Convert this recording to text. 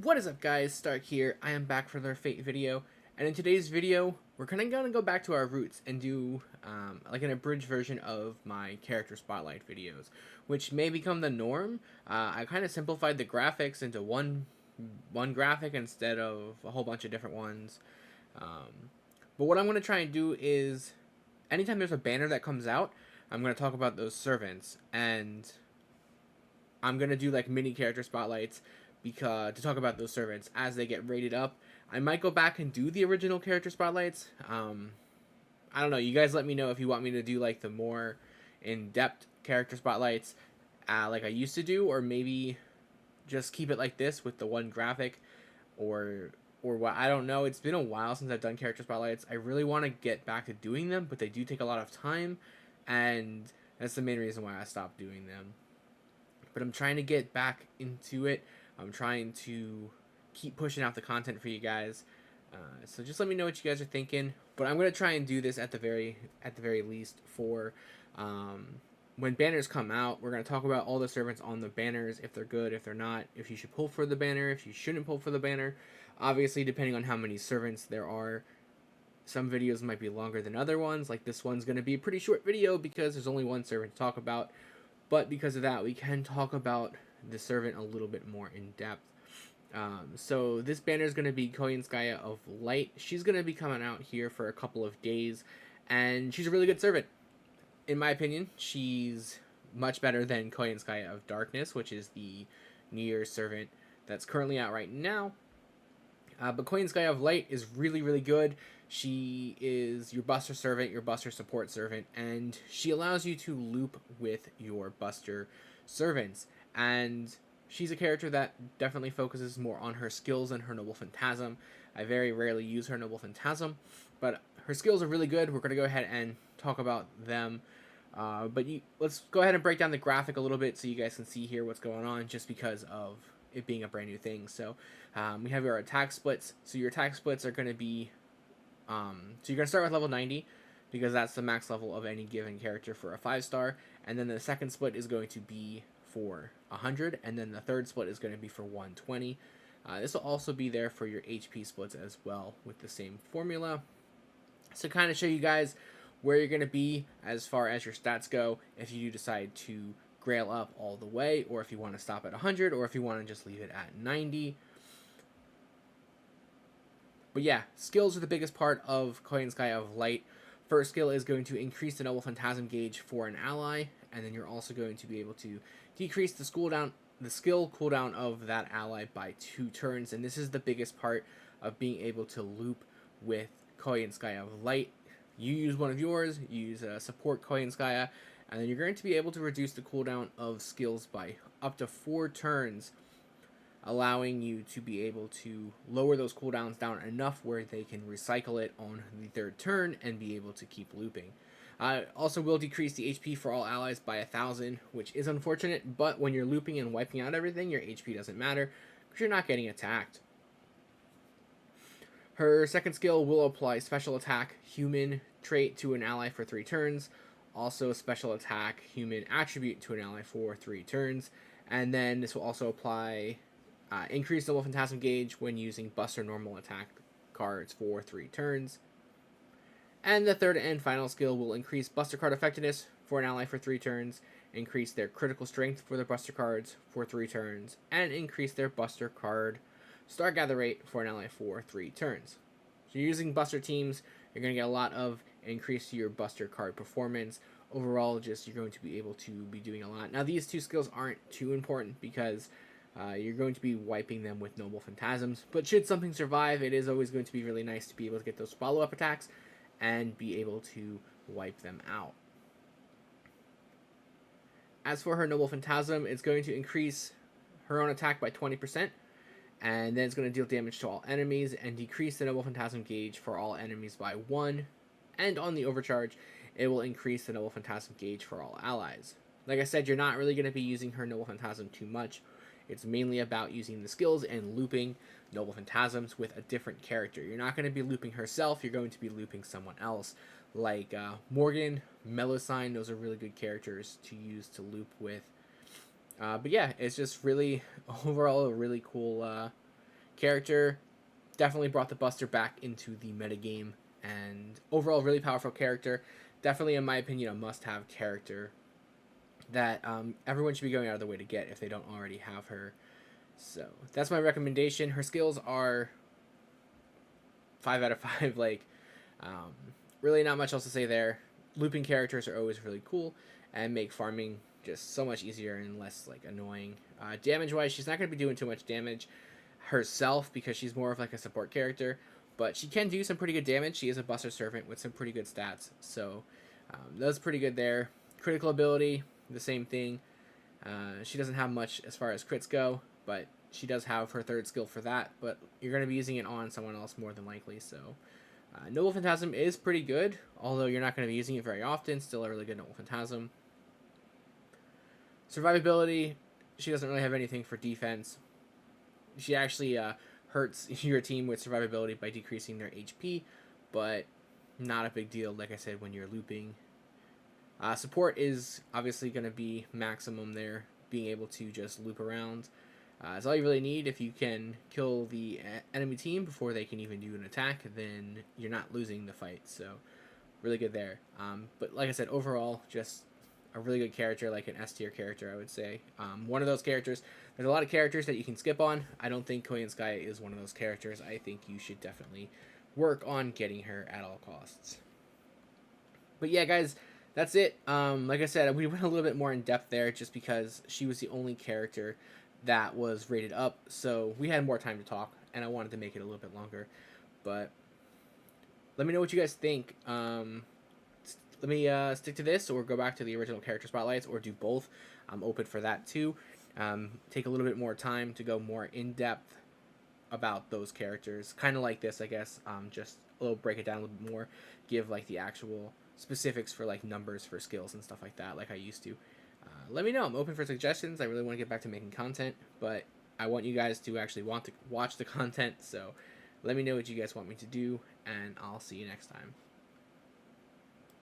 What is up, guys? Stark here. I am back for another Fate video, and in today's video we're kind of going to go back to our roots and do like an abridged version of my character spotlight videos, which may become the norm. I kind of simplified the graphics into one graphic instead of a whole bunch of different ones. But what I'm going to try and do is anytime there's a banner that comes out, I'm going to talk about those servants, and I'm going to do like mini character spotlights because to talk about those servants as they get rated up. I might go back and do the original character spotlights. I don't know. You guys let me know if you want me to do like the more in-depth character spotlights, like I used to do, or maybe just keep it like this with the one graphic, or what. I don't know. It's been a while since I've done character spotlights. I really want to get back to doing them, but they do take a lot of time, and that's the main reason why I stopped doing them. But I'm trying to get back into it. I'm trying to keep pushing out the content for you guys. So just let me know what you guys are thinking. But I'm gonna try and do this at the very least for when banners come out. We're gonna talk about all the servants on the banners, if they're good, if they're not, if you should pull for the banner, if you shouldn't pull for the banner. Obviously, depending on how many servants there are. Some videos might be longer than other ones. Like this one's gonna be a pretty short video because there's only one servant to talk about. But because of that, we can talk about the servant a little bit more in depth. So this banner is going to be Koyanskaya of Light. She's going to be coming out here for a couple of days, and she's a really good servant. In my opinion, she's much better than Koyanskaya of Darkness, which is the New Year's servant that's currently out right now. But Koyanskaya of Light is really, really good. She is your Buster servant, your Buster support servant, and she allows you to loop with your Buster servants. And she's a character that definitely focuses more on her skills and her Noble Phantasm. I very rarely use her Noble Phantasm, but her skills are really good. We're going to go ahead and talk about them. Let's go ahead and break down the graphic a little bit so you guys can see here what's going on, just because of it being a brand new thing. So we have our attack splits. So your attack splits are going to be, so you're going to start with level 90, because that's the max level of any given character for a 5-star. And then the second split is going to be for 100, and then the third split is going to be for 120. This will also be there for your HP splits as well with the same formula. So kind of show you guys where you're going to be as far as your stats go if you do decide to grail up all the way, or if you want to stop at 100, or if you want to just leave it at 90. But yeah, skills are the biggest part of Koyanskaya of Light. First skill is going to increase the Noble Phantasm gauge for an ally, and then you're also going to be able to decrease the skill cooldown of that ally by 2 turns, and this is the biggest part of being able to loop with Koyanskaya of Light. You use one of yours, you use a support Koyanskaya, and then you're going to be able to reduce the cooldown of skills by up to 4 turns, allowing you to be able to lower those cooldowns down enough where they can recycle it on the 3rd turn and be able to keep looping. Also will decrease the HP for all allies by 1,000, which is unfortunate, but when you're looping and wiping out everything, your HP doesn't matter because you're not getting attacked. Her second skill will apply special attack human trait to an ally for 3 turns, also special attack human attribute to an ally for 3 turns, and then this will also apply increased Noble Phantasm gauge when using Buster normal attack cards for 3 turns. And the third and final skill will increase Buster card effectiveness for an ally for 3 turns, increase their critical strength for their Buster cards for 3 turns, and increase their Buster card Star Gather rate for an ally for 3 turns. So you're using Buster teams, you're going to get a lot of increase to your Buster card performance. Overall, just you're going to be able to be doing a lot. Now, these 2 skills aren't too important because you're going to be wiping them with Noble Phantasms, but should something survive, it is always going to be really nice to be able to get those follow-up attacks and be able to wipe them out. As for her Noble Phantasm, it's going to increase her own attack by 20%, and then it's going to deal damage to all enemies and decrease the Noble Phantasm gauge for all enemies by 1, and on the overcharge, it will increase the Noble Phantasm gauge for all allies. Like I said, you're not really going to be using her Noble Phantasm too much. It's mainly about using the skills and looping Noble Phantasms with a different character. You're not going to be looping herself, you're going to be looping someone else. Like Morgan, Melusine, those are really good characters to use to loop with. But yeah, it's just really, overall, a really cool Character definitely brought the Buster back into the metagame, and overall really powerful character. Definitely, in my opinion, a must-have character that everyone should be going out of their way to get if they don't already have her. So that's my recommendation. Her skills are 5 out of 5. Like, um, really not much else to say there. Looping characters are always really cool and make farming just so much easier and less like annoying. Damage wise, she's not going to be doing too much damage herself because she's more of like a support character, but she can do some pretty good damage. She is a Buster Servant with some pretty good stats, so that's pretty good there. Critical ability, the same thing. She doesn't have much as far as crits go, but she does have her third skill for that, but you're going to be using it on someone else more than likely, so Noble Phantasm is pretty good, although you're not going to be using it very often. Still a really good Noble Phantasm. Survivability, she doesn't really have anything for defense. She actually hurts your team with survivability by decreasing their HP, but not a big deal, like I said, when you're looping. Support is obviously going to be maximum there, being able to just loop around. It's all you really need. If you can kill the enemy team before they can even do an attack, then you're not losing the fight, so really good there. But like I said, overall, just a really good character, like an S tier character, I would say. One of those characters. There's a lot of characters that you can skip on. I don't think Koyanskaya is one of those characters. I think you should definitely work on getting her at all costs. But yeah, guys, that's it. Like I said, we went a little bit more in depth there just because she was the only character that was rated up, so we had more time to talk, and I wanted to make it a little bit longer. But let me know what you guys think. Let me stick to this or go back to the original character spotlights or do both. I'm open for that too. Take a little bit more time to go more in depth about those characters, kind of like this, I guess. Just a little break it down a little bit more, give like the actual specifics for like numbers for skills and stuff like that, like I used to. Let me know. I'm open for suggestions. I really want to get back to making content, but I want you guys to actually want to watch the content. So let me know what you guys want me to do, and I'll see you next time.